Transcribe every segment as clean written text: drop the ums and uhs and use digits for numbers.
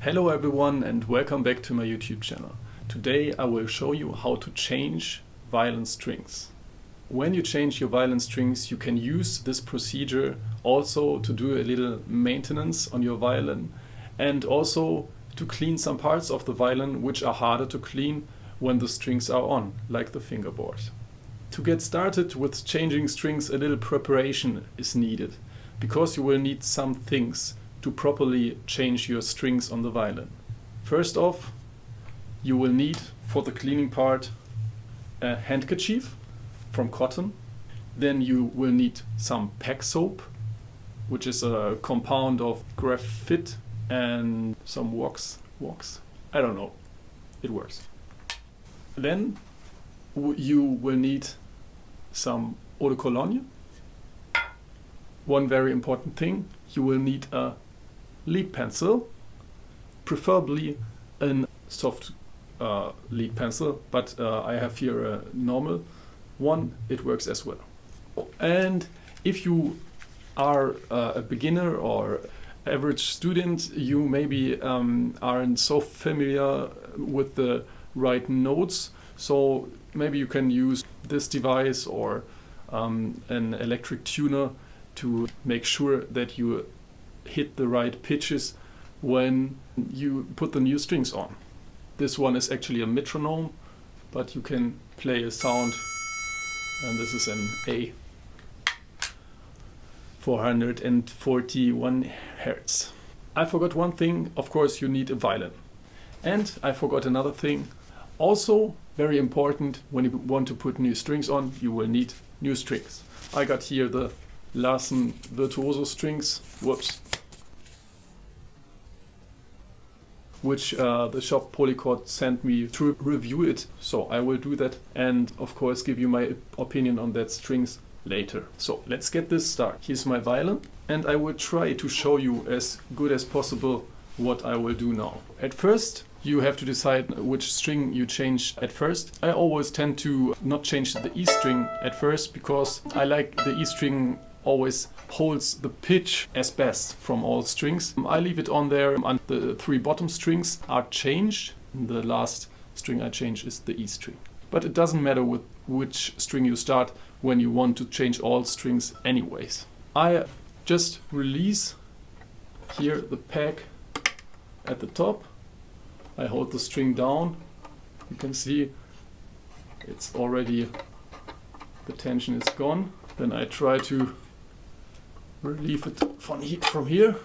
Hello everyone and welcome back to my YouTube channel. Today I will show you how to change violin strings. When you change your violin strings, you can use this procedure also to do a little maintenance on your violin and also to clean some parts of the violin which are harder to clean when the strings are on, like the fingerboard. To get started with changing strings, a little preparation is needed because you will need some things to properly change your strings on the violin. First off, you will need for the cleaning part a handkerchief from cotton. Then you will need some pack soap, which is a compound of graphite and some wax. I don't know, it works. Then you will need some eau de cologne. One very important thing, you will need a lead pencil, preferably a soft lead pencil, but I have here a normal one, it works as well. And if you are a beginner or average student, you maybe aren't so familiar with the right notes, so maybe you can use this device or an electric tuner to make sure that you hit the right pitches when you put the new strings on. This one is actually a metronome, but you can play a sound, and this is an A, 441 Hertz. I forgot one thing, of course you need a violin. And I forgot another thing, also very important, when you want to put new strings on, you will need new strings. I got here the Larsen Virtuoso strings, which the shop Polychord sent me to review it, so I will do that and of course give you my opinion on that strings later. So let's get this started. Here's my violin and I will try to show you as good as possible what I will do now. At first you have to decide which string you change at first. I always tend to not change the E string at first because I like the E string always holds the pitch as best from all strings. I leave it on there and the three bottom strings are changed. The last string I change is the E string. But it doesn't matter with which string you start when you want to change all strings anyways. I just release here the pack at the top. I hold the string down. You can see it's already, the tension is gone. Then I try to relieve it from here,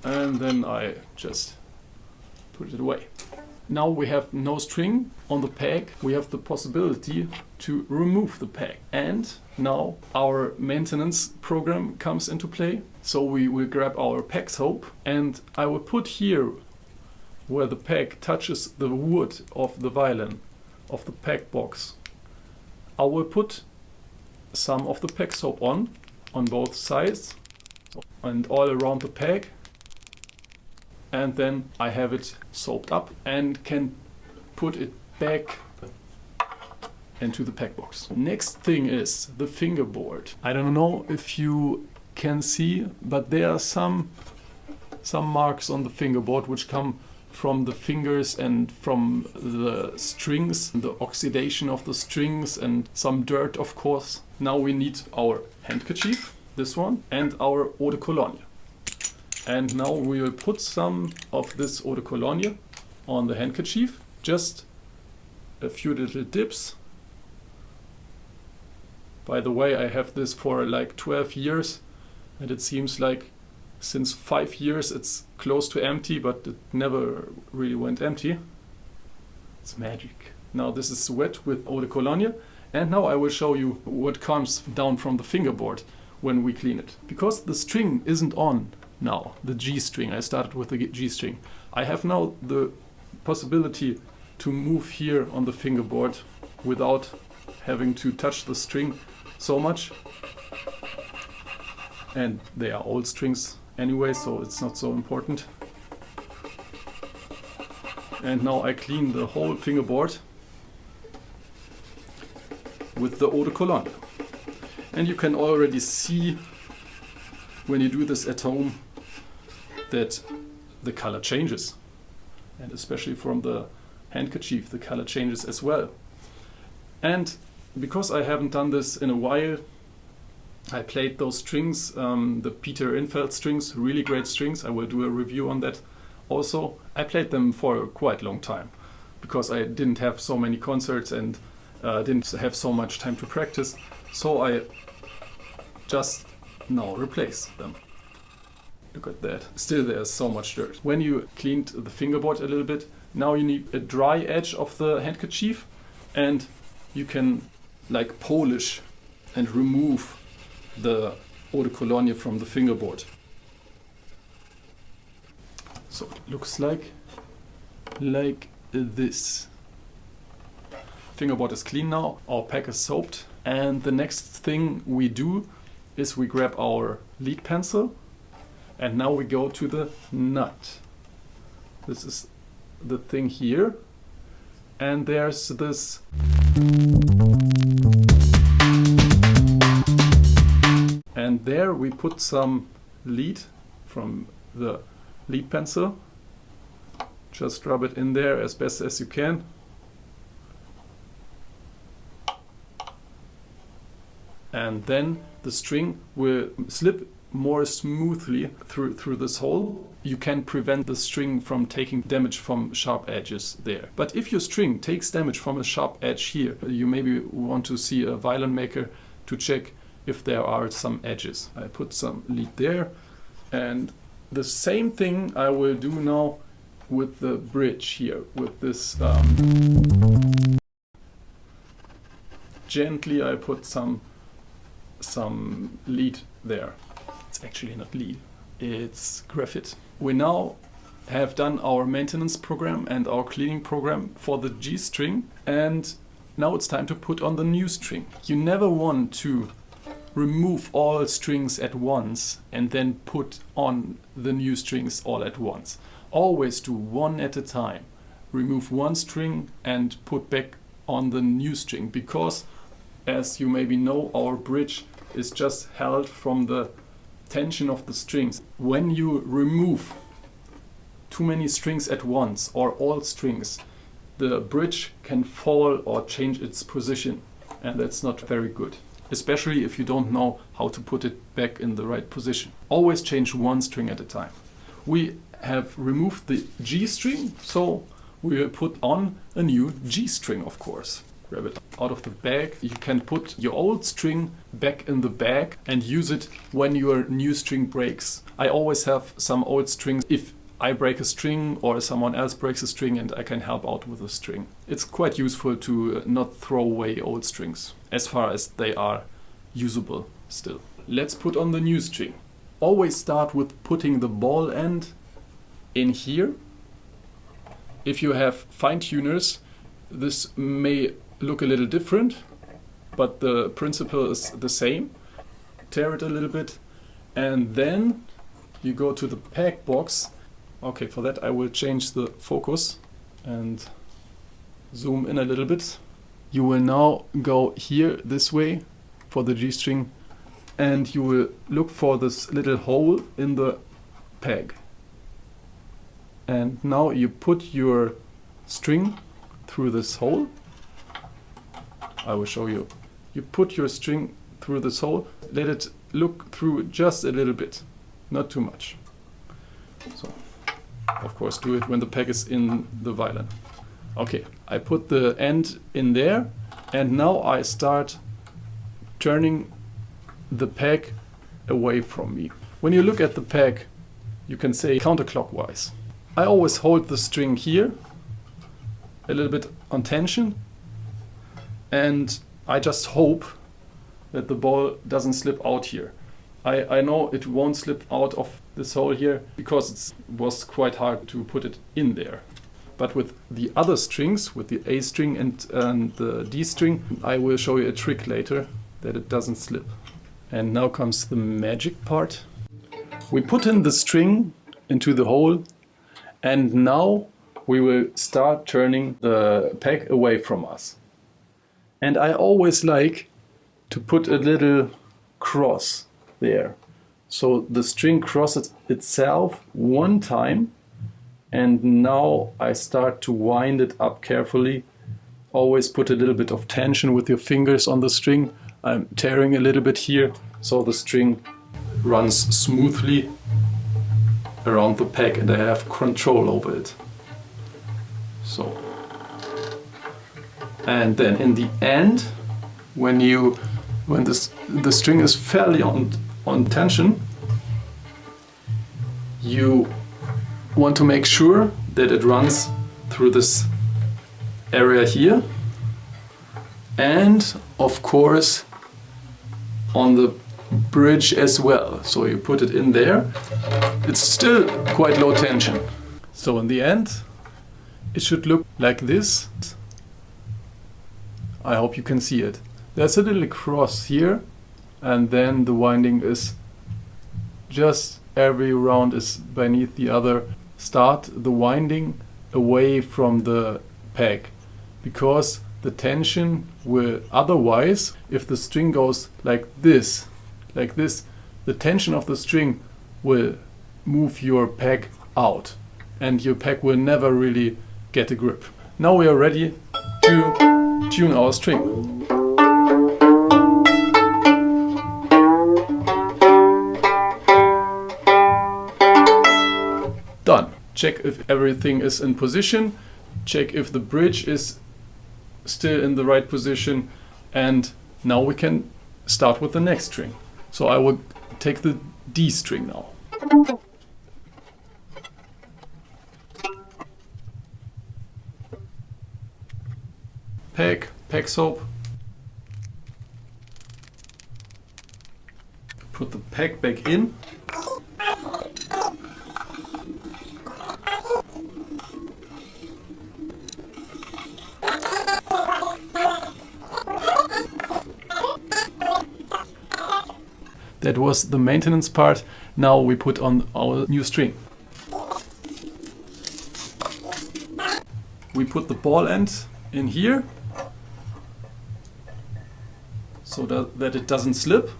and then I just put it away. Now we have no string on the pack. We have the possibility to remove the pack, and now our maintenance program comes into play. So we will grab our pack soap and I will put here where the pack touches the wood of the violin, of the pack box. I will put some of the pack soap on both sides and all around the pack, and then I have it soaped up and can put it back into the pack box. Next thing is the fingerboard. I don't know if you can see, but there are some marks on the fingerboard which come from the fingers and from the strings, the oxidation of the strings and some dirt, of course. Now we need our handkerchief, this one, and our eau de cologne. And now we will put some of this eau de cologne on the handkerchief, just a few little dips. By the way, I have this for like 12 years and it seems like since 5 years it's close to empty, but it never really went empty. It's magic. Now this is wet with eau de cologne, and now I will show you what comes down from the fingerboard when we clean it. Because the string isn't on now, the G string, I started with the G string. I have now the possibility to move here on the fingerboard without having to touch the string so much. And they are old strings anyway, so it's not so important. And now I clean the whole fingerboard with the eau de cologne. And you can already see when you do this at home that the color changes. And especially from the handkerchief, the color changes as well. And because I haven't done this in a while, I played those strings, the Peter Infeld strings, really great strings. I will do a review on that also. I played them for quite a long time because I didn't have so many concerts and didn't have so much time to practice. So I just now replace them. Look at that. Still there's so much dirt. When you cleaned the fingerboard a little bit, now you need a dry edge of the handkerchief, and you can like polish and remove the eau de cologne from the fingerboard. So it looks like this. Fingerboard is clean now, our pack is soaped, and the next thing we do is we grab our lead pencil, and now we go to the nut. This is the thing here, and there's this and there we put some lead from the lead pencil. Just rub it in there as best as you can. And then the string will slip more smoothly through this hole. You can prevent the string from taking damage from sharp edges there. But if your string takes damage from a sharp edge here, you maybe want to see a violin maker to check if there are some edges. I put some lead there, and the same thing I will do now with the bridge here, with this gently I put some lead there. It's actually not lead, it's graphite. We now have done our maintenance program and our cleaning program for the G string, and now it's time to put on the new string. You never want to remove all strings at once and then put on the new strings all at once. Always do one at a time. Remove one string and put back on the new string, because as you maybe know, our bridge is just held from the tension of the strings. When you remove too many strings at once or all strings, the bridge can fall or change its position, and that's not very good, especially if you don't know how to put it back in the right position. Always change one string at a time. We have removed the G string, so we will put on a new G string, of course. Grab it out of the bag. You can put your old string back in the bag and use it when your new string breaks. I always have some old strings if I break a string or someone else breaks a string and I can help out with a string. It's quite useful to not throw away old strings, as far as they are usable still. Let's put on the new string. Always start with putting the ball end in here. If you have fine tuners, this may look a little different, but the principle is the same. Tear it a little bit, and then you go to the peg box. Okay, for that I will change the focus and zoom in a little bit. You will now go here this way for the G string, and you will look for this little hole in the peg. And now you put your string through this hole. I will show you. You put your string through this hole, let it look through just a little bit, not too much. So, of course, do it when the peg is in the violin. Okay, I put the end in there, and now I start turning the peg away from me. When you look at the peg, you can say counterclockwise. I always hold the string here, a little bit on tension, and I just hope that the ball doesn't slip out here. I know it won't slip out of this hole here because it was quite hard to put it in there. But with the other strings, with the A string and the D string, I will show you a trick later that it doesn't slip. And now comes the magic part. We put in the string into the hole, and now we will start turning the peg away from us. And I always like to put a little cross there. So the string crosses itself one time, And now I start to wind it up carefully. Always put a little bit of tension with your fingers on the string. I'm tearing a little bit here so the string runs smoothly around the peg and I have control over it. So, and then in the end, when the string is fairly on tension, you want to make sure that it runs through this area here, and of course on the bridge as well. So you put it in there. It's still quite low tension. So in the end, it should look like this. I hope you can see it. There's a little cross here, and then the winding is just every round is beneath the other. Start the winding away from the peg, because the tension will otherwise, if the string goes like this, the tension of the string will move your peg out and your peg will never really get a grip. Now we are ready to tune our string. Done. Check if everything is in position, check if the bridge is still in the right position, and now we can start with the next string. So I will take the D string now. Peg soap. Put the peg back in. That was the maintenance part. Now we put on our new string. We put the ball end in here so that it doesn't slip,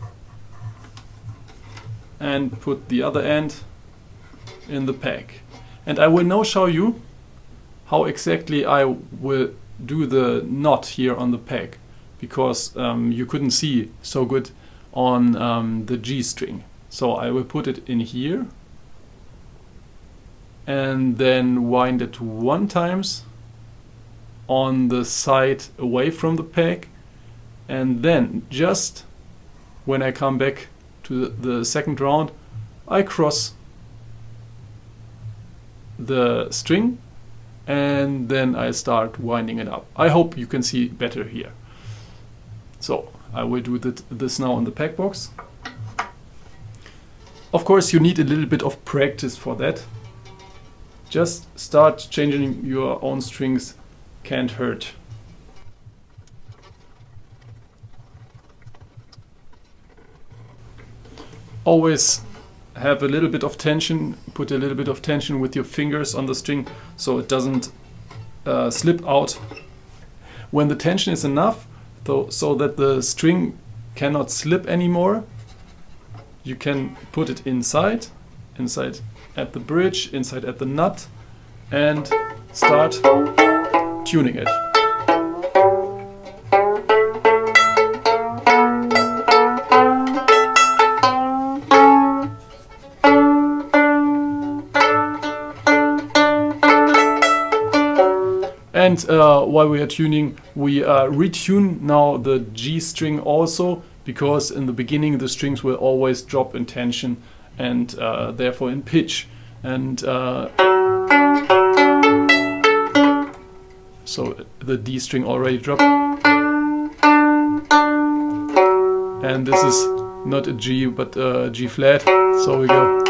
and put the other end in the peg. And I will now show you how exactly I will do the knot here on the peg, because you couldn't see so good on the G string. So I will put it in here and then wind it 1 time on the side away from the peg, and then just when I come back to the second round, I cross the string and then I start winding it up. I hope you can see better here. So I will do this now on the peg box. Of course you need a little bit of practice for that. Just start changing your own strings, can't hurt. Always have a little bit of tension, put a little bit of tension with your fingers on the string so it doesn't slip out. When the tension is enough, so that the string cannot slip anymore, you can put it inside at the bridge, inside at the nut, and start tuning it. And while we are tuning, we retune now the G string also, because in the beginning the strings will always drop in tension and therefore in pitch. And so the D string already dropped. And this is not a G but a G flat, so we go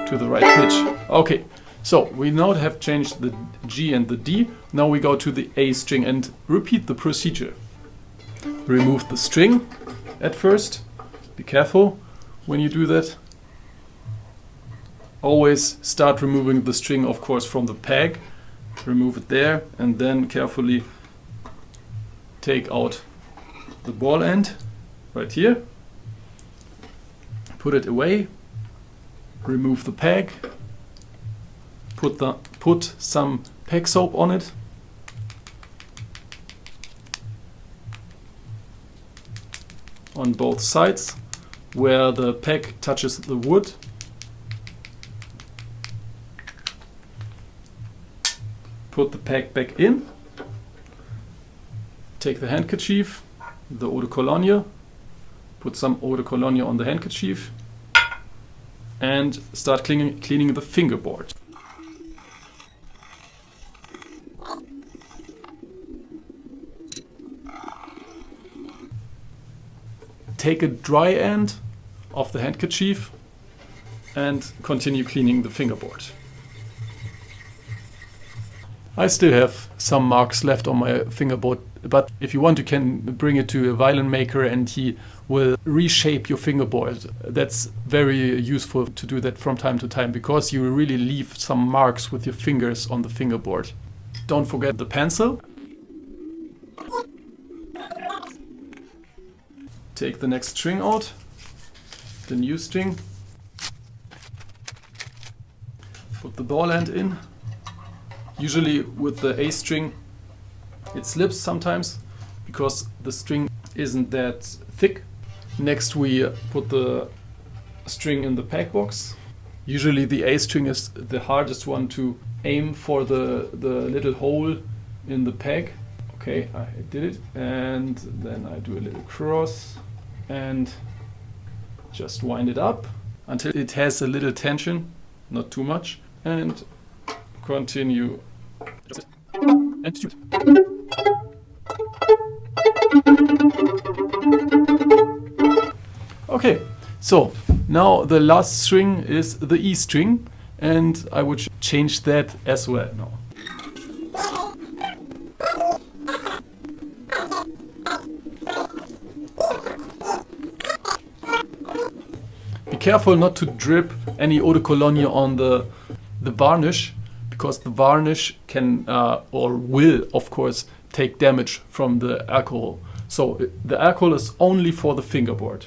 to the right pitch. Okay. So we now have changed the G and the D. Now we go to the A string and repeat the procedure. Remove the string at first. Be careful when you do that. Always start removing the string, of course, from the peg. Remove it there and then carefully take out the ball end right here. Put it away. Remove the peg. put some peg soap on it. On both sides, where the peg touches the wood. Put the peg back in. Take the handkerchief, the eau de cologne, put some eau de cologne on the handkerchief, and start cleaning the fingerboard. Take a dry end of the handkerchief and continue cleaning the fingerboard. I still have some marks left on my fingerboard, but if you want, you can bring it to a violin maker and he will reshape your fingerboard. That's very useful to do that from time to time, because you really leave some marks with your fingers on the fingerboard. Don't forget the pencil. Take the next string out, the new string. Put the ball end in. Usually with the A string it slips sometimes because the string isn't that thick. Next we put the string in the peg box. Usually the A string is the hardest one to aim for the little hole in the peg. Okay, I did it, and then I do a little cross and just wind it up until it has a little tension, not too much, and continue. And shoot. Okay, so now the last string is the E string, and I would change that as well now. Be careful not to drip any eau de cologne on the varnish, because the varnish can or will of course take damage from the alcohol. So the alcohol is only for the fingerboard.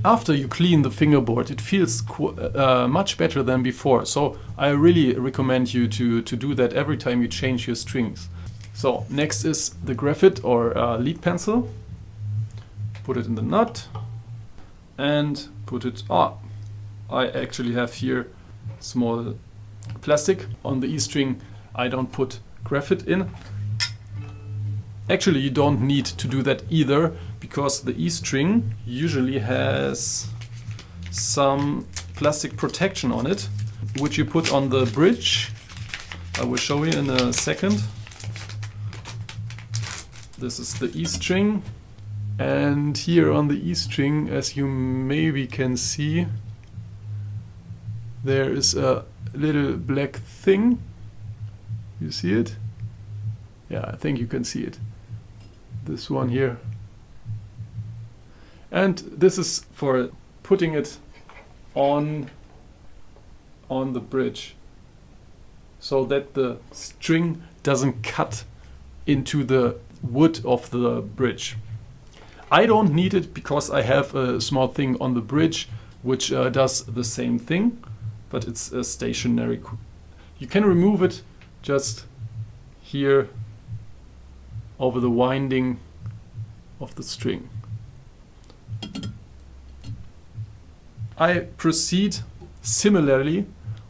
After you clean the fingerboard, it feels much better than before. So I really recommend you to do that every time you change your strings. So next is the graphite or lead pencil. Put it in the nut and put it. I actually have here small plastic. On the E string I don't put graphite in. Actually, you don't need to do that either, because the E string usually has some plastic protection on it, which you put on the bridge. I will show you in a second. This is the E string, and here on the E string, as you maybe can see, there is a little black thing. You see it? Yeah, I think you can see it. This one here. And this is for putting it on the bridge, so that the string doesn't cut into the wood of the bridge. I don't need it because I have a small thing on the bridge which does the same thing, but it's a stationary. You can remove it just here over the winding of the string. I proceed similarly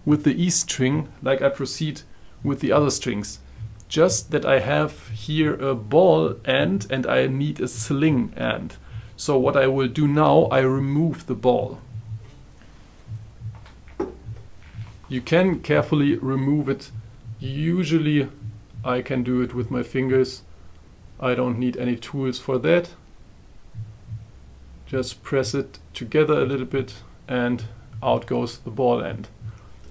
with the E string like I proceed with the other strings, just that I have here a ball end and I need a sling end. So what I will do now, I remove the ball. You can carefully remove it. Usually I can do it with my fingers. I don't need any tools for that. Just press it together a little bit and out goes the ball end.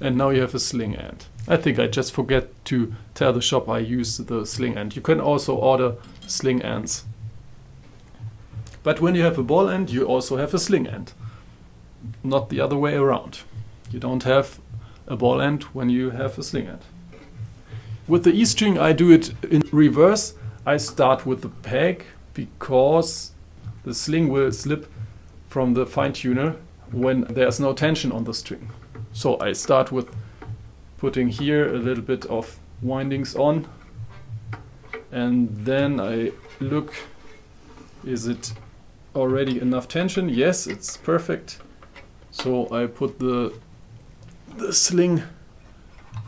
And now you have a sling end. I think I just forget to tell the shop I use the sling end. You can also order sling ends. But when you have a ball end, you also have a sling end. Not the other way around. You don't have a ball end when you have a sling end. With the E string I do it in reverse. I start with the peg because the sling will slip from the fine tuner when there's no tension on the string. So I start with putting here a little bit of windings on, and then I look, is it already enough tension? Yes, it's perfect. So I put the sling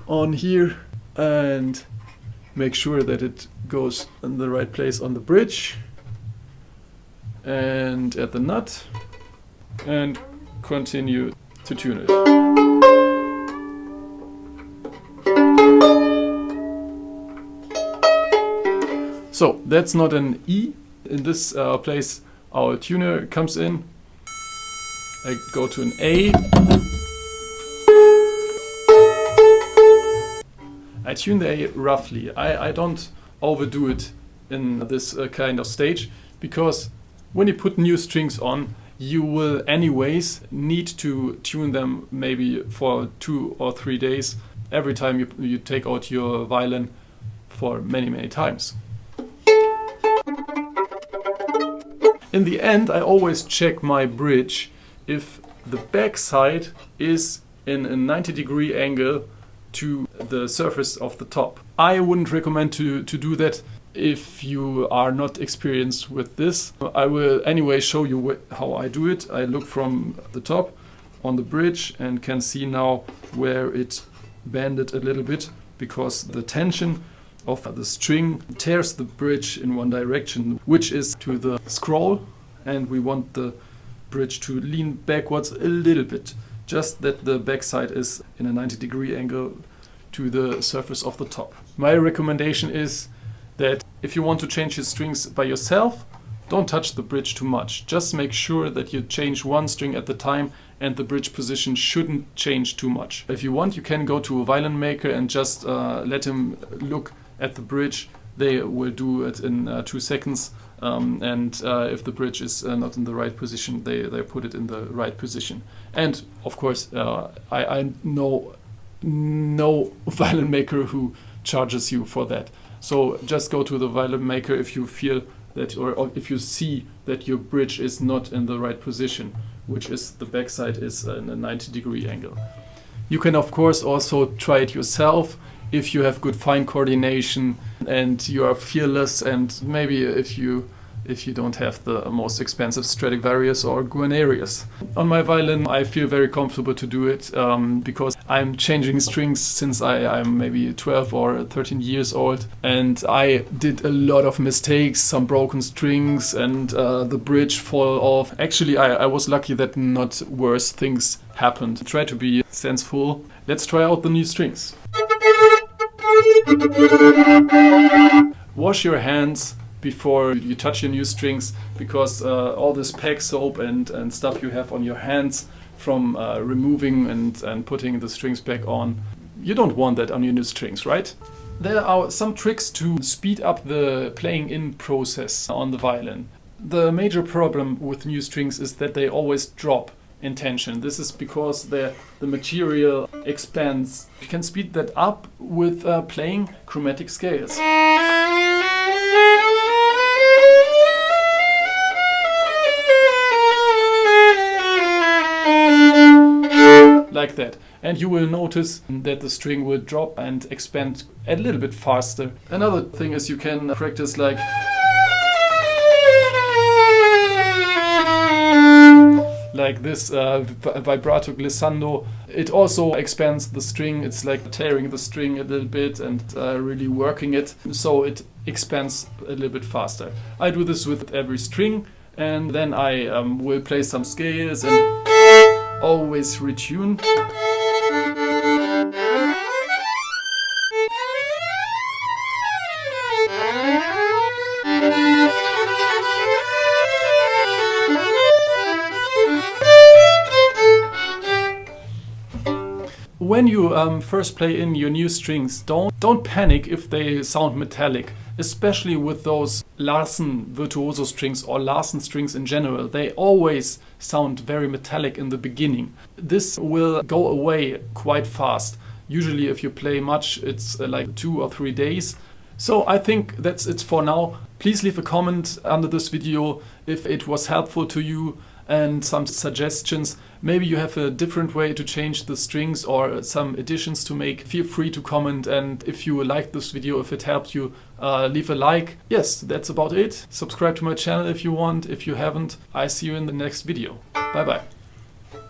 on here and make sure that it goes in the right place on the bridge and at the nut, and continue to tune it. So that's not an E. In this place our tuner comes in. I go to an A. I tune the A roughly. I don't overdo it in this kind of stage, because when you put new strings on, you will anyways need to tune them maybe for 2 or 3 days every time you take out your violin for many times. In the end, I always check my bridge if the back side is in a 90-degree angle to the surface of the top. I wouldn't recommend to do that if you are not experienced with this. I will anyway show you how I do it. I look from the top on the bridge and can see now where it bended a little bit, because the tension of the string tears the bridge in one direction, which is to the scroll, and we want the bridge to lean backwards a little bit, just that the backside is in a 90-degree angle to the surface of the top. My recommendation is that if you want to change your strings by yourself, don't touch the bridge too much. Just make sure that you change one string at the time, and the bridge position shouldn't change too much. If you want, you can go to a violin maker and just let him look at the bridge. They will do it in 2 seconds. If the bridge is not in the right position, they put it in the right position. And of course, I know no violin maker who charges you for that. So just go to the violin maker if you feel that, or if you see that your bridge is not in the right position, which is the backside is in a 90-degree angle. You can of course also try it yourself if you have good fine coordination and you are fearless, and maybe if you don't have the most expensive Stradivarius or Guarnerius. On my violin I feel very comfortable to do it because I'm changing strings since I'm maybe 12 or 13 years old, and I did a lot of mistakes, some broken strings and the bridge fall off. Actually I was lucky that not worse things happened. Try to be sensible. Let's try out the new strings. Wash your hands before you touch your new strings, because all this peg soap and stuff you have on your hands from removing and putting the strings back on, you don't want that on your new strings, right? There are some tricks to speed up the playing in process on the violin. The major problem with new strings is that they always drop in tension. This is because the material expands. You can speed that up with playing chromatic scales. Like that. And you will notice that the string will drop and expand a little bit faster. Another thing is you can practice like this vibrato glissando. It also expands the string. It's like tearing the string a little bit and really working it, so it expands a little bit faster. I do this with every string, and then I will play some scales and always retune. When you first play in your new strings, don't panic if they sound metallic, especially with those Larsen virtuoso strings or Larsen strings in general. They always sound very metallic in the beginning. This will go away quite fast. Usually if you play much, it's like 2 or 3 days. So I think that's it for now. Please leave a comment under this video if it was helpful to you and some suggestions. Maybe you have a different way to change the strings or some additions to make. Feel free to comment, and if you liked this video, if it helped you, leave a like. Yes, that's about it. Subscribe to my channel if you want. If you haven't, I see you in the next video. Bye bye.